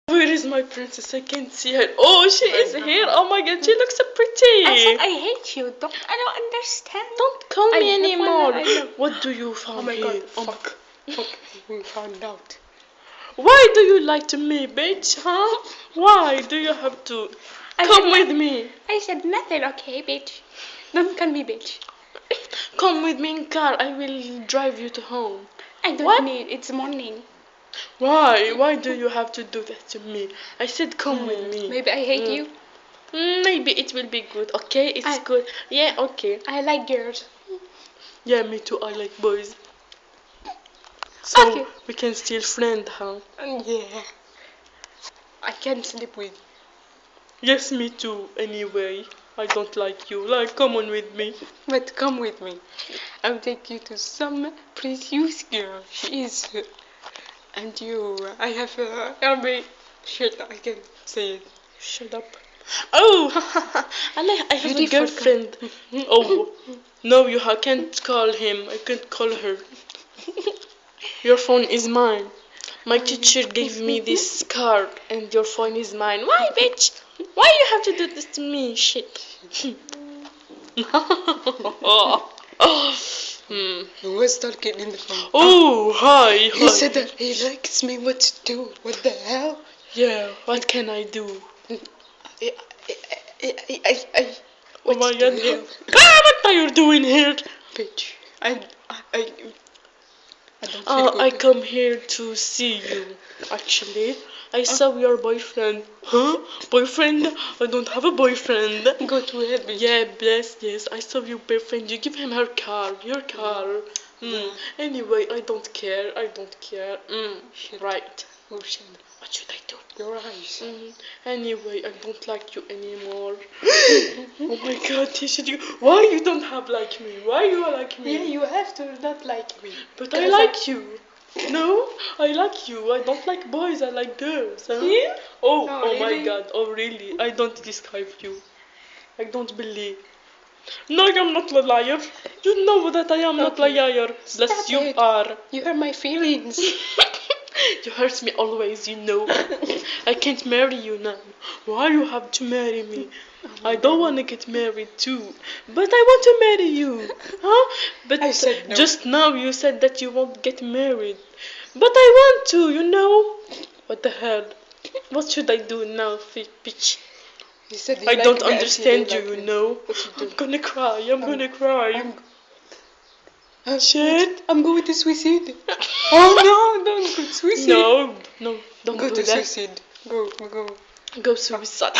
Where is my princess? I can't see her. Oh, she is here. Oh my god, she looks so pretty. I said I hate you. I don't understand. Don't call me anymore. I What do you found Oh my here? god, fuck. We found out. Why do you lie to me, bitch? Huh? Why do you have to come with me? I said nothing, okay, bitch. Don't call me bitch. Come with me in car. I will drive you to home. I don't need. It's morning. Why? Why do you have to do that to me? I said come with me. Maybe I hate you. Maybe it will be good, okay? It's good. Yeah, okay. I like girls. Yeah, me too. I like boys. So Okay. we can still friend, huh? Yeah. I can sleep with. Yes, me too. Anyway, I don't like you. Like, come on with me. But come with me. I'll take you to some precious girl. She is. And you, I have every shit I can say it. Shut up. Oh, I have a girlfriend. Oh, no, you can't call him. I can't call her. Your phone is mine. My teacher gave me this card, and your phone is mine. Why, bitch? Why you have to do this to me? Shit. Who was talking in the phone? Oh, hi. He said that he likes me. What to do? What the hell? Yeah, what can I do? What oh my the god. hell? What are you doing here? Bitch. I don't feel good. I come here to see you, actually. I saw your boyfriend. Huh? Boyfriend? I don't have a boyfriend. Go to hell, bitch. Yeah, yes. I saw your boyfriend. You give him your car. Anyway, I don't care. Shit. Right. Oh shit. What should I do? Your eyes. Anyway, I don't like you anymore. Oh my god, why you don't have like me? Why you are like me? Yeah, you have to not like me. But I like you. No, I like you. I don't like boys. I like girls. Huh? Yeah? Oh, No, oh my really? god. Oh really? I don't describe you. I don't believe. No, I'm not a liar. You know that I am not a liar. Yes, you are. You hurt my feelings. You hurt me always, you know. I can't marry you now. Why you have to marry me? I don't want to get married too. But I want to marry you. Huh? But I said no. Just now you said that you won't get married. But I want to, you know. What the hell? What should I do now, bitch? He said I don't understand you, you know. I'm gonna cry. I'm gonna cry. Shit. I'm going to suicide. Oh no, don't go to suicide. No, don't go do to that. suicide. Go. Go suicide.